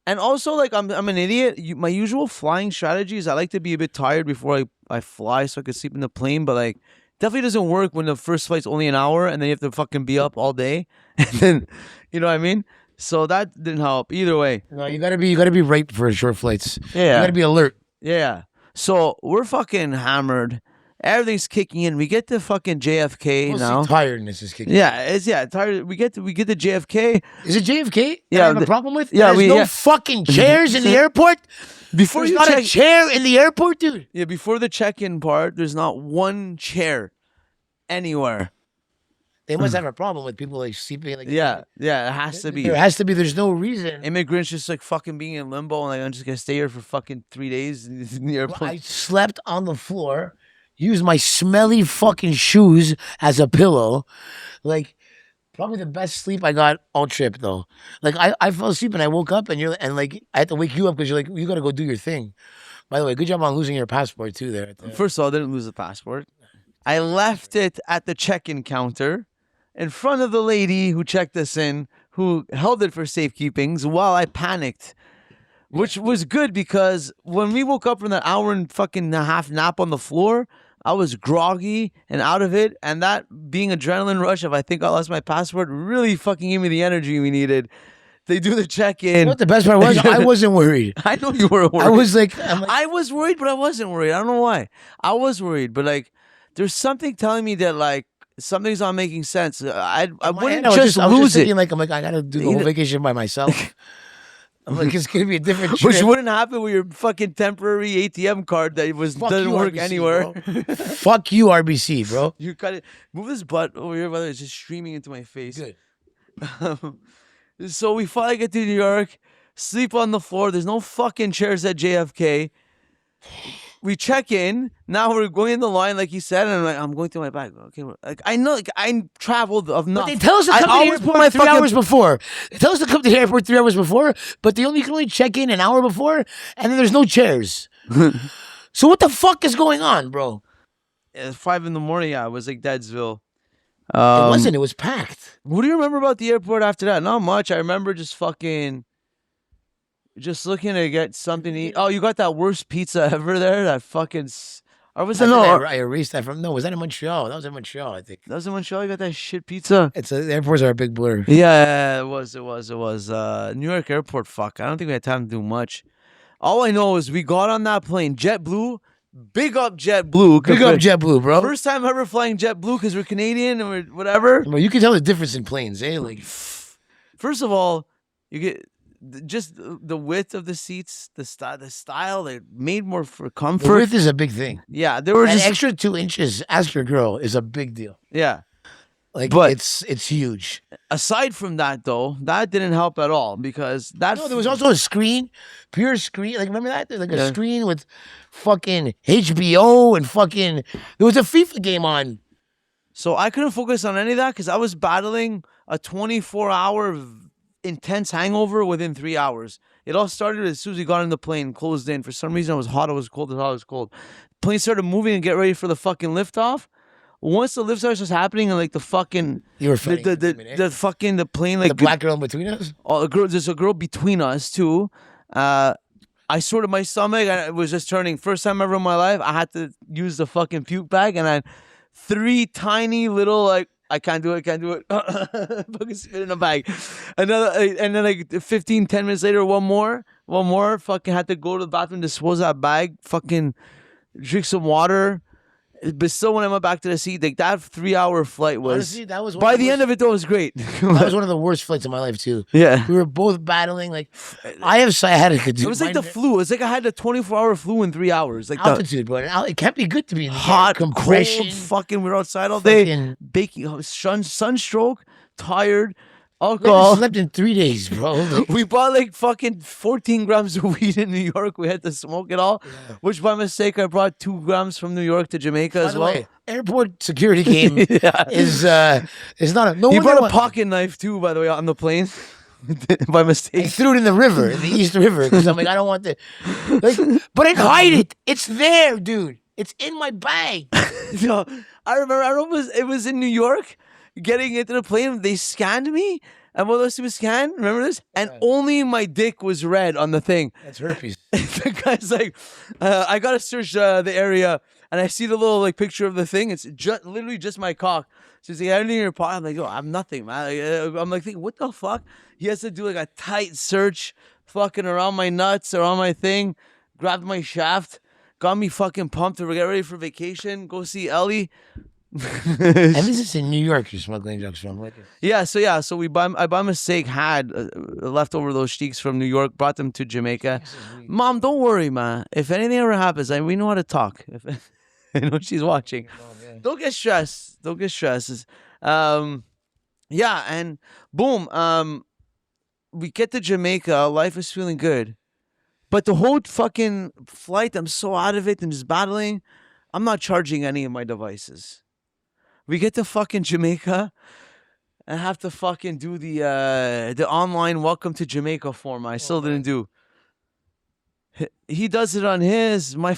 A: and also, like, I'm an idiot. My usual flying strategy is I like to be a bit tired before I fly so I could sleep in the plane. But, like, definitely doesn't work when the first flight's only an hour and then you have to fucking be up all day. And then, you know what I mean? So that didn't help either way.
B: No, you gotta be right for short flights.
A: Yeah.
B: You gotta be alert.
A: Yeah. So we're fucking hammered. Everything's kicking in. We get to fucking JFK
B: Mostly
A: now.
B: tiredness is kicking.
A: Yeah, it's tired. We get to JFK.
B: Is it JFK?
A: Yeah,
B: I have a problem with.
A: yeah,
B: There's no fucking chairs in the airport.
A: Before
B: There's
A: you
B: not
A: check,
B: a chair in the airport, dude.
A: yeah, before the check-in part, there's not one chair anywhere.
B: They must have a problem with people like sleeping. Like
A: Yeah, it has to be.
B: There has to be. There's no reason.
A: Immigrants just like fucking being in limbo and like I'm just gonna stay here for fucking 3 days in the airport.
B: I slept on the floor, used my smelly fucking shoes as a pillow. Like, probably the best sleep I got all trip though. Like I fell asleep and I woke up and like I had to wake you up because you're like, you gotta go do your thing. By the way, good job on losing your passport too there.
A: First of all, I didn't lose the passport. I left it at the check-in counter in front of the lady who checked us in, who held it for safekeepings while I panicked. Which was good because when we woke up from that hour and fucking a half nap on the floor, I was groggy and out of it. And that being adrenaline rush of I think I lost my passport really fucking gave me the energy we needed. They do the check-in.
B: You know what the best part was? I wasn't worried.
A: I know you were worried.
B: I was like,
A: I was worried, but I wasn't worried. I don't know why. I was worried, but like, there's something telling me that like something's not making sense. I wouldn't just lose it.
B: I'm like, I gotta do the whole vacation by myself. I'm like, it's gonna be a different trip.
A: Which wouldn't happen with your fucking temporary ATM card that doesn't work
B: RBC,
A: anywhere.
B: Fuck you, RBC, bro.
A: You got it. Move this butt over here, brother. It's just streaming into my face.
B: Good.
A: So we finally get to New York, sleep on the floor. There's no fucking chairs at JFK. We check in. Now we're going in the line, like you said, and I'm like, I'm going through my bag. Okay, like I know, like I traveled enough.
B: But they tell us to come to the airport 3 hours before. They tell us to come to the airport 3 hours before, but you can only check in an hour before, and then there's no chairs. So what the fuck is going on, bro?
A: At 5 a.m. Yeah, it was like Deadsville.
B: It wasn't. It was packed.
A: What do you remember about the airport after that? Not much. I remember just looking to get something to eat. Oh, you got that worst pizza ever there? That fucking... Or was that
B: I erased that from... No, was that in Montreal? That was in Montreal, I think.
A: That was in Montreal? You got that shit pizza?
B: The airports are a big blur.
A: Yeah, it was. New York airport, fuck. I don't think we had time to do much. All I know is we got on that plane. JetBlue. Big up JetBlue.
B: Big up JetBlue, bro.
A: First time ever flying JetBlue because we're Canadian and we're whatever.
B: Well, you can tell the difference in planes, eh? Like,
A: first of all, you get just the width of the seats, the style. They're made more for comfort.
B: The width is a big thing.
A: Yeah, there were
B: that
A: just
B: extra 2 inches. Ask your girl is a big deal.
A: Yeah,
B: like
A: but
B: it's huge.
A: Aside from that, though, that didn't help at all because that.
B: No, there was also a screen, pure screen. Like remember that? There's like a screen with fucking HBO and fucking. There was a FIFA game on.
A: So I couldn't focus on any of that because I was battling a 24-hour intense hangover within 3 hours. It all started as soon as we got on the plane, closed in. For some reason, it was hot, it was cold, it was cold. Plane started moving and get ready for the fucking liftoff. Once the lift was happening and like the fucking
B: you were funny,
A: the plane like
B: the black girl in between us.
A: Oh, there's a girl between us too. I sorted my stomach and it was just turning. First time ever in my life, I had to use the fucking puke bag and I had 3 tiny little like I can't do it. Fucking spit in a bag. And then like 10 minutes later, one more. Fucking had to go to the bathroom, dispose of that bag. Fucking drink some water. But still, when I went back to the seat, like that 3-hour flight was.
B: Honestly, that was
A: by the end of it, though, it was great.
B: That was one of the worst flights of my life too.
A: Yeah,
B: we were both battling. Like I had to do.
A: It was like the flu. It was like I had a 24-hour flu in 3 hours. Like
B: altitude, bro. It can't be good to be in the
A: hot,
B: compression.
A: Cold. Fucking, we were outside all day, baking, sunstroke, tired. Alcohol.
B: We slept in 3 days, bro.
A: We bought like fucking 14 grams of weed in New York. We had to smoke it all, which by mistake I brought 2 grams from New York to Jamaica as well.
B: Way, airport security game is not a. No,
A: you brought a pocket knife too, by the way, on the plane. By mistake,
B: I threw it in the river, in the East River, because I'm like, I don't want to. Like, but I hide it. It's there, dude. It's in my bag.
A: No, I remember. It was in New York. Getting into the plane, they scanned me, and what else was scanned? Remember this? And only my dick was red on the thing.
B: That's herpes.
A: The guy's like, I gotta search the area, and I see the little like picture of the thing. It's literally just my cock. So he's like, anything in your pocket? I'm like, yo, I'm nothing, man. I'm like, thinking, what the fuck? He has to do like a tight search, fucking around my nuts, around my thing, grab my shaft. got me fucking pumped to get ready for vacation. Go see Ellie.
B: And this is in New York. You're smuggling drugs from. Like
A: So I by mistake had leftover those steaks from New York, brought them to Jamaica. Mom, don't worry, man. If anything ever happens, we know how to talk. I know she's watching. Don't get stressed. Don't get stressed. Yeah, and boom. We get to Jamaica. Life is feeling good, but the whole fucking flight, I'm so out of it and just battling. I'm not charging any of my devices. We get to fucking Jamaica and have to fucking do the online welcome to Jamaica form. I still didn't do. He does it on his. I'm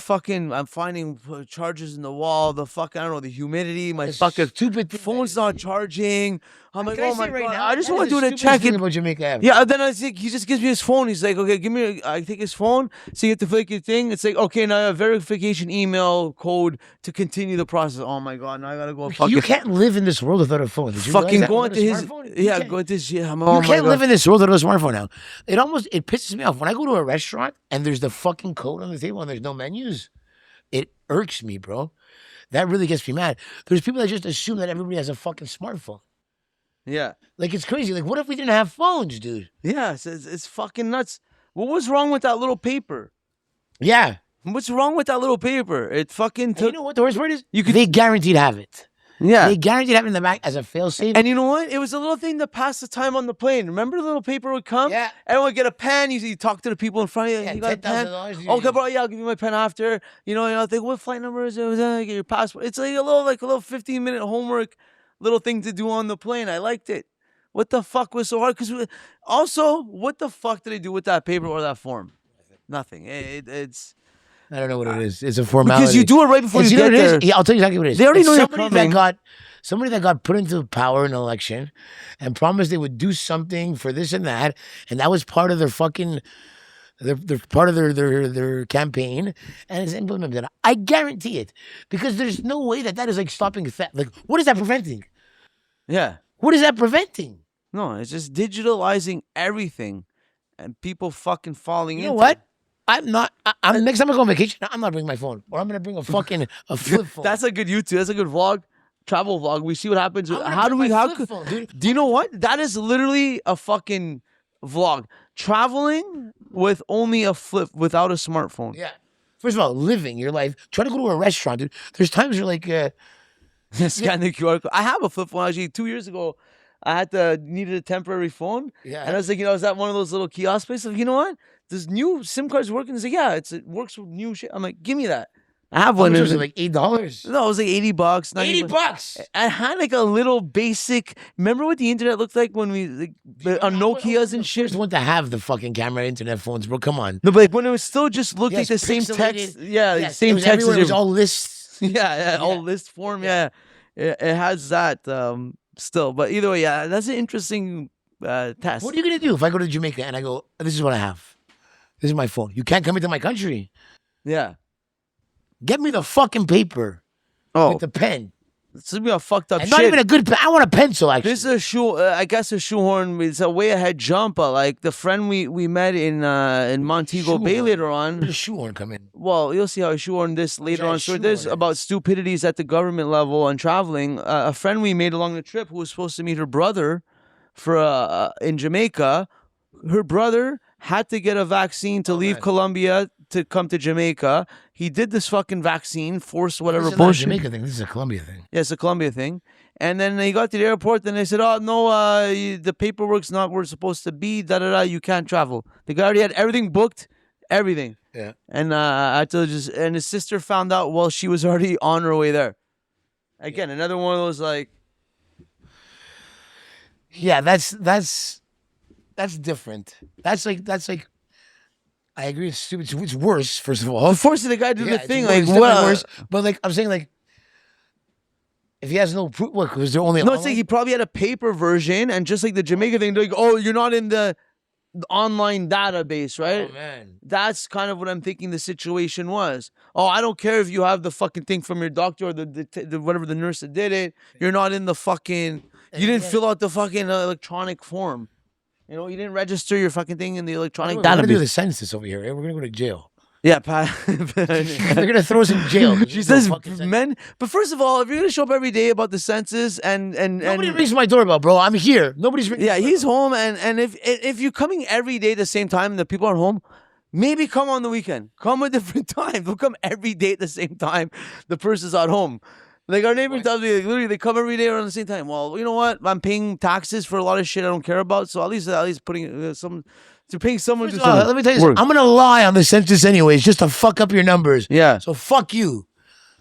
A: finding charges in the wall. The fucking, I don't know, the humidity. My fucking
B: stupid
A: phone's not charging. I'm like, oh my God.
B: Now,
A: I just want to do it, check it.
B: About Jamaica ever.
A: Yeah, then I think he just gives me his phone. He's like, okay, I take his phone. So you have to flick your thing. It's like, okay, now I have verification email code to continue the process. Oh my God, now I gotta go.
B: You can't live in this world without a phone. Did you
A: fucking
B: realize that?
A: go into his. Yeah, go into his. Yeah, you
B: can't live in this world without a smartphone now. It pisses me off when I go to a restaurant and there's the fucking code on the table and there's no menus. It irks me, bro. That really gets me mad. There's people that just assume that everybody has a fucking smartphone.
A: Yeah.
B: Like, it's crazy. Like, what if we didn't have phones, dude?
A: Yeah, it's fucking nuts. What was wrong with that little paper?
B: Yeah.
A: What's wrong with that little paper? It fucking took...
B: You know what the worst part is?
A: You could...
B: They guaranteed have it.
A: Yeah.
B: They guaranteed have it in the back as a fail-safe.
A: And you know what? It was a little thing that passed the time on the plane. Remember the little paper would come?
B: Yeah.
A: Everyone would get a pen. You talk to the people in front of you.
B: Yeah,
A: you got a pen? Okay, bro, yeah, I'll give you my pen after. You know, I think, what flight number is it? Get your passport. It's like a little 15-minute homework little thing to do on the plane. I liked it. What the fuck was so hard? Because also, what the fuck did they do with that paper or that form? Nothing. It's...
B: I don't know what it is. It's a formality.
A: Because you do it right before you get there.
B: Yeah, I'll tell you exactly what it is.
A: They already know you're coming.
B: Somebody that got put into power in an election and promised they would do something for this and that was part of their fucking... They're part of their campaign, and it's implemented. I guarantee it, because there's no way that is like stopping theft. Like, what is that preventing?
A: Yeah.
B: What is that preventing?
A: No, it's just digitalizing everything, and people fucking falling into.
B: You know what? I'm next time I go on vacation, I'm not bringing my phone, or I'm gonna bring a fucking flip phone.
A: That's a good YouTube. That's a good vlog, travel vlog. We see what happens. Do you know what? That is literally a fucking vlog. Traveling with only a flip, without a smartphone.
B: Yeah. First of all, living your life. Try to go to a restaurant, dude. There's times you're like,
A: scan the QR code. I have a flip phone actually. 2 years ago, I needed a temporary phone.
B: Yeah.
A: And I was like, I was at one of those little kiosk places. Like, you know what? This new SIM card's working. He's like, yeah, it works with new shit. I'm like, give me that. I have one.
B: It was like $8.
A: No, it was like $80.
B: $80.
A: I had like a little basic. Remember what the internet looked like when we on Nokias and shit.
B: First one to have the fucking camera internet phones, bro. Come on.
A: No, but like when it was still just looked like the same text. Yeah, same text.
B: Everywhere. It was all lists.
A: Yeah, all list form. Yeah, it has that still. But either way, yeah, that's an interesting test.
B: What are you gonna do if I go to Jamaica and I go, this is what I have. This is my phone. You can't come into my country.
A: Yeah.
B: Get me the fucking paper.
A: Oh.
B: With the pen.
A: This is a fucked up
B: and
A: shit.
B: Not even a good pen. I want a pencil, actually.
A: This is I guess a shoehorn. It's a way ahead jumper. Like the friend we met in Montego Bay later on.
B: Where did a shoehorn come in?
A: Well, you'll see how I shoehorn this later on. So there's about stupidities at the government level on traveling. A friend we made along the trip who was supposed to meet her brother in Jamaica. Her brother had to get a vaccine to leave Colombia to come to Jamaica. He did this fucking vaccine, forced whatever bullshit.
B: This is not a Jamaica thing. This is a Colombia thing.
A: Yeah, it's a Colombia thing. And then he got to the airport, and they said, "Oh no, the paperwork's not where it's supposed to be. You can't travel." The guy already had everything booked, everything.
B: Yeah.
A: And I had to and his sister found out while she was already on her way there. Again, another one of those like.
B: Yeah, that's different. That's like. I agree. It's stupid. It's worse. First of all,
A: forcing the guy to do the thing,
B: like worse. But like I'm saying, like if he has no proof, what? Because they're only
A: it's like he probably had a paper version, and just like the Jamaica thing, they're like, oh, you're not in the online database, right?
B: Oh man,
A: that's kind of what I'm thinking the situation was. Oh, I don't care if you have the fucking thing from your doctor or the whatever the nurse that did it. You're not in the fucking. You didn't fill out the fucking electronic form. You know, you didn't register your fucking thing in the electronic database.
B: We're going to do the census over here. We're going to go to jail.
A: Yeah,
B: They're gonna throw us in jail.
A: She says men. But first of all, if you're gonna show up every day about the census and
B: nobody rings my doorbell, bro. I'm here. Nobody's ringing.
A: Yeah, he's home, and if you're coming every day at the same time and the people are home, maybe come on the weekend. Come at different times. Don't come every day at the same time. The person's at home. Like our neighbor tells me, like, literally, they come every day around the same time. Well, you know what? I'm paying taxes for a lot of shit I don't care about, so at least putting some. You're paying someone to
B: let me tell you something. I'm gonna lie on the census anyways, just to fuck up your numbers.
A: Yeah.
B: So fuck you.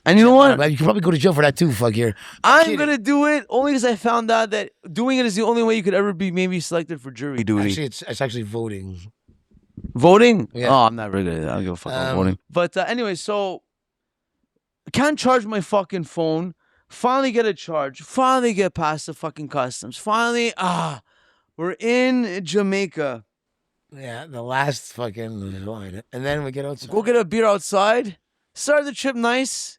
A: And you know what?
B: You can probably go to jail for that too. Fuck here.
A: I'm gonna do it only because I found out that doing it is the only way you could ever be maybe selected for jury duty.
B: Actually, it's actually voting.
A: Voting?
B: Yeah.
A: Oh, I'm not really good at that. I don't give a fuck about voting. But anyway, so I can't charge my fucking phone. Finally get a charge. Finally get past the fucking customs. Finally, we're in Jamaica.
B: Yeah, the last fucking line. And then we get outside.
A: Go get a beer outside. Started the trip nice.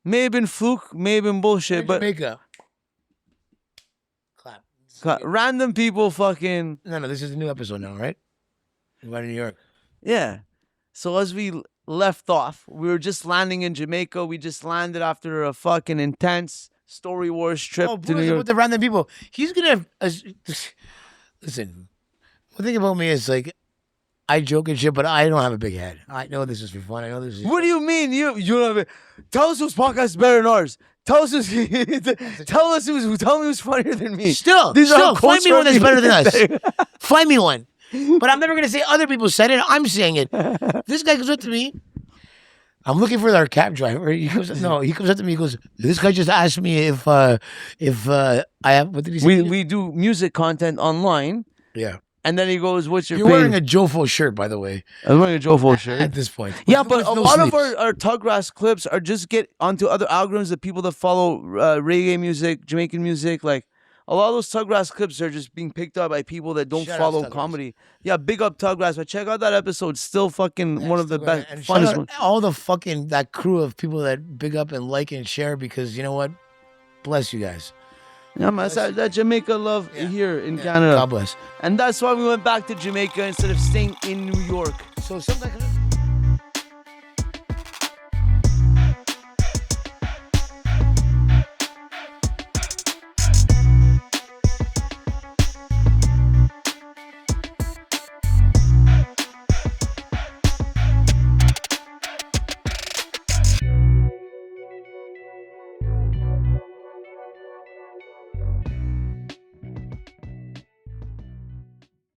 A: May have been fluke, may have been bullshit, but
B: Jamaica. Clap.
A: Random people fucking.
B: No, this is a new episode now, right? We're going to New York.
A: Yeah. So as we left off, we were just landing in Jamaica. We just landed after a fucking intense Story Warz trip to New York.
B: With the random people. He's going to... Listen... One thing about me is like, I joke and shit, but I don't have a big head. I know this is for fun. I know this is.
A: What do you mean? You don't have it? Tell us whose podcast is better than ours. Tell us tell me who's funnier than me.
B: Still, find me one that's better than us. Find me one. But I'm never gonna say other people said it. I'm saying it. This guy comes up to me. I'm looking for our cab driver. He comes up to me. He goes, "This guy just asked me if I have." What did he say?
A: We do music content online.
B: Yeah.
A: And then he goes, "What's your?"
B: You're wearing a JOFO shirt, by the way.
A: I'm wearing a JOFO shirt
B: at this point.
A: Yeah, but a lot of our Tuggrass clips are just get onto other algorithms of people that follow reggae music, Jamaican music. Like a lot of those Tuggrass clips are just being picked up by people that don't follow comedy. Yeah, big up Tuggrass. But check out that episode. Still fucking one of the best, funnest ones.
B: All the fucking that crew of people that big up and like and share, because you know what? Bless you guys.
A: Yeah, man, that Jamaica love here in Canada.
B: God bless.
A: And that's why we went back to Jamaica instead of staying in New York.
B: So sometimes.